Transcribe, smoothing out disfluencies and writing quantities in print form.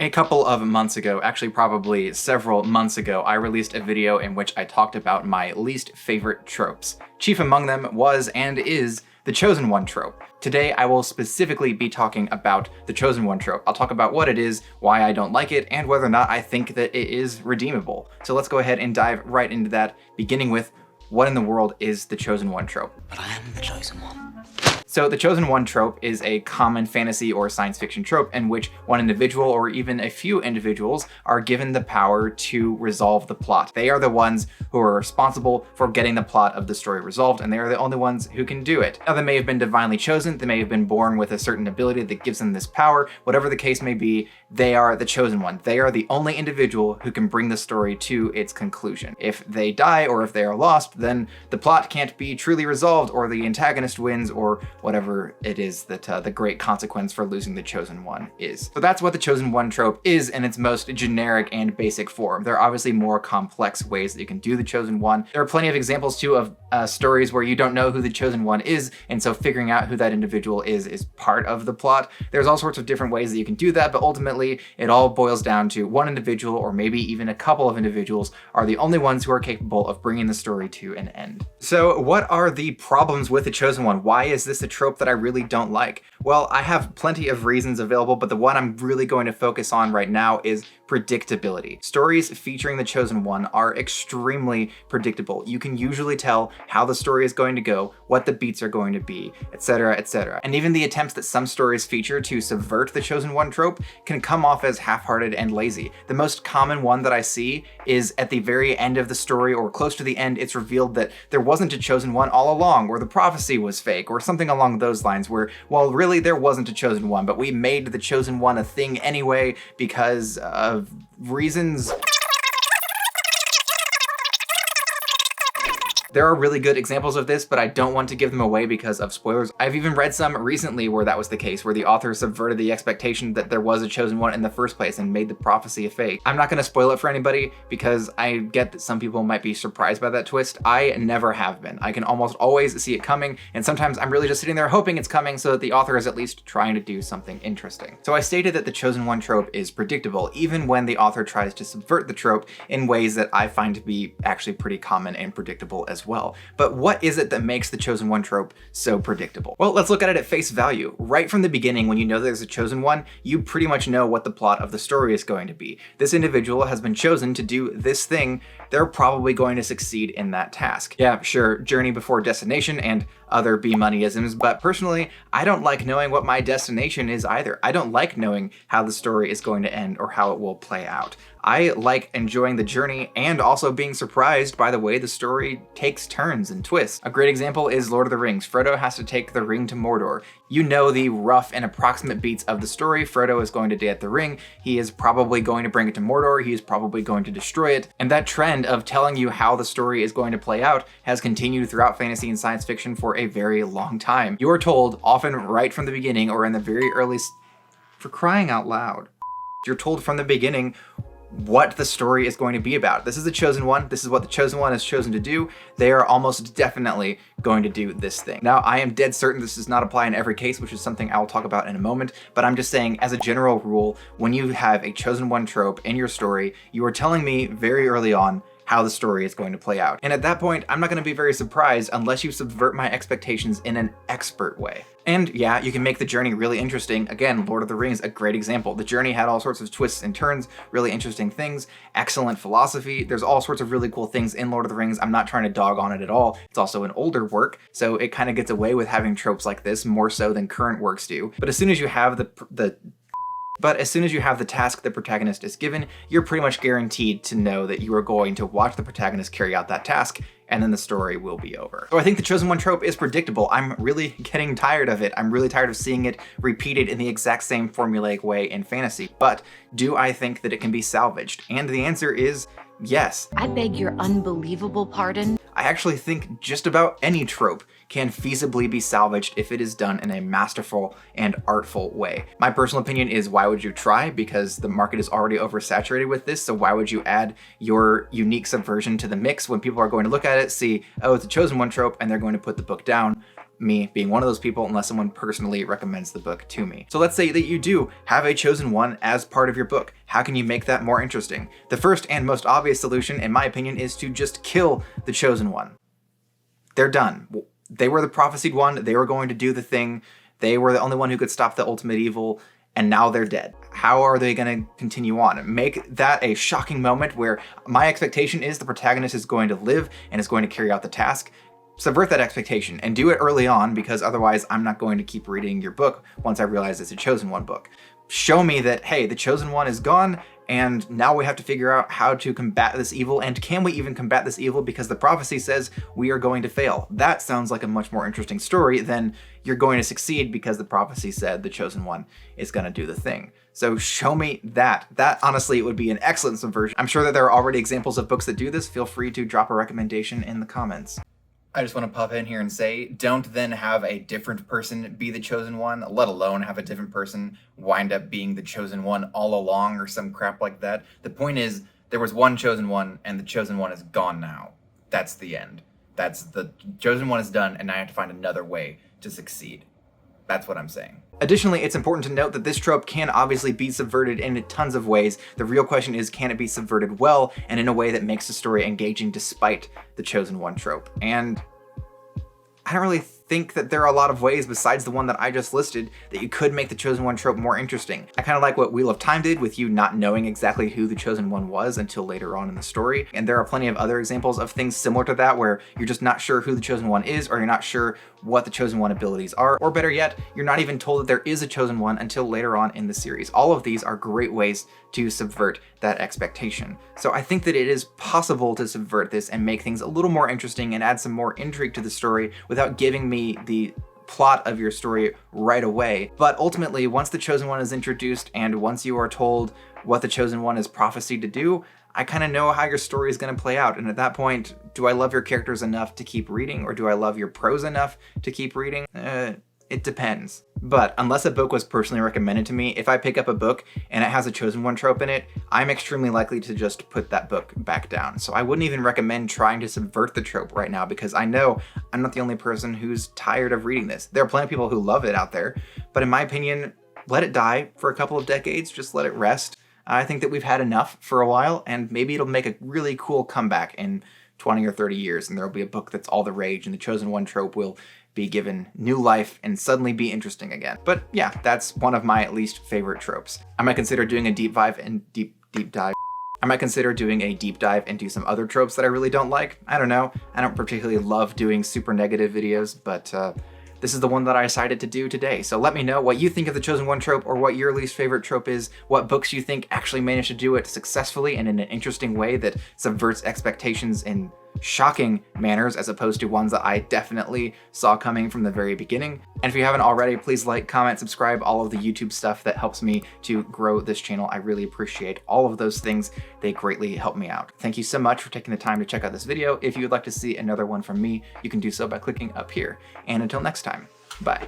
A couple of months ago, actually probably several months ago, I released a video in which I talked about my least favorite tropes. Chief among them was and is the Chosen One Trope. Today, I will specifically be talking about the Chosen One Trope. I'll talk about what it is, why I don't like it, and whether or not I think that it is redeemable. So let's go ahead and dive right into that, beginning with what in the world is the Chosen One Trope? But I am the Chosen One. So the Chosen One trope is a common fantasy or science fiction trope in which one individual or even a few individuals are given the power to resolve the plot. They are the ones who are responsible for getting the plot of the story resolved, and they are the only ones who can do it. Now, they may have been divinely chosen, they may have been born with a certain ability that gives them this power. Whatever the case may be, they are the chosen one. They are the only individual who can bring the story to its conclusion. If they die or if they are lost, then the plot can't be truly resolved, or the antagonist wins, or whatever it is that the great consequence for losing the chosen one is. So that's what the Chosen One trope is in its most generic and basic form. There are obviously more complex ways that you can do the chosen one. There are plenty of examples too of stories where you don't know who the chosen one is, and so figuring out who that individual is part of the plot. There's all sorts of different ways that you can do that, but ultimately it all boils down to one individual, or maybe even a couple of individuals, are the only ones who are capable of bringing the story to an end. So what are the problems with the chosen one? Why is this a trope that I really don't like? Well, I have plenty of reasons available, but the one I'm really going to focus on right now is predictability. Stories featuring the chosen one are extremely predictable. You can usually tell how the story is going to go, what the beats are going to be, etc., etc. And even the attempts that some stories feature to subvert the chosen one trope can come off as half-hearted and lazy. The most common one that I see is at the very end of the story, or close to the end, it's revealed that there wasn't a chosen one all along, or the prophecy was fake, or something along those lines where, well, really there wasn't a chosen one, but we made the chosen one a thing anyway because of reasons. There are really good examples of this, but I don't want to give them away because of spoilers. I've even read some recently where that was the case, where the author subverted the expectation that there was a chosen one in the first place and made the prophecy a fake. I'm not going to spoil it for anybody because I get that some people might be surprised by that twist. I never have been. I can almost always see it coming, and sometimes I'm really just sitting there hoping it's coming so that the author is at least trying to do something interesting. So I stated that the chosen one trope is predictable, even when the author tries to subvert the trope in ways that I find to be actually pretty common and predictable as well. But what is it that makes the chosen one trope so predictable? Well, let's look at it at face value. Right from the beginning, when you know there's a chosen one, you pretty much know what the plot of the story is going to be. This individual has been chosen to do this thing. They're probably going to succeed in that task. Yeah, sure, journey before destination and other B-moneyisms, but personally, I don't like knowing what my destination is either. I don't like knowing how the story is going to end or how it will play out. I like enjoying the journey and also being surprised by the way the story takes turns and twists. A great example is Lord of the Rings. Frodo has to take the ring to Mordor. You know the rough and approximate beats of the story. Frodo is going to get the ring. He is probably going to bring it to Mordor. He is probably going to destroy it. And that trend of telling you how the story is going to play out has continued throughout fantasy and science fiction for a very long time. You are told, often right from the beginning or in the very early for crying out loud. You're told from the beginning what the story is going to be about. This is the chosen one. This is what the chosen one has chosen to do. They are almost definitely going to do this thing. Now, I am dead certain this does not apply in every case, which is something I will talk about in a moment, but I'm just saying, as a general rule, when you have a chosen one trope in your story, you are telling me very early on how the story is going to play out. And at that point, I'm not going to be very surprised unless you subvert my expectations in an expert way. And yeah, you can make the journey really interesting. Again, Lord of the Rings, a great example. The journey had all sorts of twists and turns, really interesting things, excellent philosophy. There's all sorts of really cool things in Lord of the Rings. I'm not trying to dog on it at all. It's also an older work, so it kind of gets away with having tropes like this more so than current works do. But as soon as you have the task the protagonist is given, you're pretty much guaranteed to know that you are going to watch the protagonist carry out that task, and then the story will be over. So I think the Chosen One trope is predictable. I'm really getting tired of it. I'm really tired of seeing it repeated in the exact same formulaic way in fantasy. But do I think that it can be salvaged? And the answer is yes. I beg your unbelievable pardon. I actually think just about any trope can feasibly be salvaged if it is done in a masterful and artful way. My personal opinion is, why would you try? Because the market is already oversaturated with this, so why would you add your unique subversion to the mix when people are going to look at it, see, oh, it's a Chosen One trope, and they're going to put the book down? me being one of those people unless someone personally recommends the book to me. So let's say that you do have a chosen one as part of your book. How can you make that more interesting? The first and most obvious solution, in my opinion, is to just kill the chosen one. They're done. They were the prophesied one. They were going to do the thing. They were the only one who could stop the ultimate evil, and now they're dead. How are they going to continue on? Make that a shocking moment where my expectation is the protagonist is going to live and is going to carry out the task. Subvert that expectation and do it early on, because otherwise I'm not going to keep reading your book once I realize it's a chosen one book. Show me that, hey, the chosen one is gone, and now we have to figure out how to combat this evil, and can we even combat this evil because the prophecy says we are going to fail. That sounds like a much more interesting story than you're going to succeed because the prophecy said the chosen one is going to do the thing. So show me that. That, honestly, it would be an excellent subversion. I'm sure that there are already examples of books that do this. Feel free to drop a recommendation in the comments. I just want to pop in here and say, don't then have a different person be the chosen one, let alone have a different person wind up being the chosen one all along or some crap like that. The point is, there was one chosen one and the chosen one is gone now. That's the end. That's the chosen one is done, and now I have to find another way to succeed. That's what I'm saying. Additionally, it's important to note that this trope can obviously be subverted in tons of ways. The real question is, can it be subverted well and in a way that makes the story engaging despite the chosen one trope? And I don't really think that there are a lot of ways besides the one that I just listed that you could make the chosen one trope more interesting. I kind of like what Wheel of Time did with you not knowing exactly who the chosen one was until later on in the story. And there are plenty of other examples of things similar to that where you're just not sure who the chosen one is, or you're not sure what the chosen one abilities are, or better yet, you're not even told that there is a chosen one until later on in the series. All of these are great ways to subvert that expectation. So I think that it is possible to subvert this and make things a little more interesting and add some more intrigue to the story without giving me the plot of your story right away. But ultimately, once the chosen one is introduced and once you are told what the chosen one is prophesied to do, I kind of know how your story is going to play out. And at that point, do I love your characters enough to keep reading, or do I love your prose enough to keep reading? It depends. But unless a book was personally recommended to me, if I pick up a book and it has a chosen one trope in it, I'm extremely likely to just put that book back down. So I wouldn't even recommend trying to subvert the trope right now, because I know I'm not the only person who's tired of reading this. There are plenty of people who love it out there, but in my opinion, let it die for a couple of decades, just let it rest. I think that we've had enough for a while, and maybe it'll make a really cool comeback in 20 or 30 years, and there'll be a book that's all the rage, and the chosen one trope will be given new life and suddenly be interesting again. But yeah, that's one of my least favorite tropes. I might consider doing a deep dive into some other tropes that I really don't like. I don't know. I don't particularly love doing super negative videos, but this is the one that I decided to do today. So let me know what you think of the chosen one trope, or what your least favorite trope is, what books you think actually managed to do it successfully and in an interesting way that subverts expectations in shocking manners, as opposed to ones that I definitely saw coming from the very beginning. And if you haven't already, please like, comment, subscribe, all of the YouTube stuff that helps me to grow this channel. I really appreciate all of those things. They greatly help me out. Thank you so much for taking the time to check out this video. If you would like to see another one from me, you can do so by clicking up here. And until next time, bye.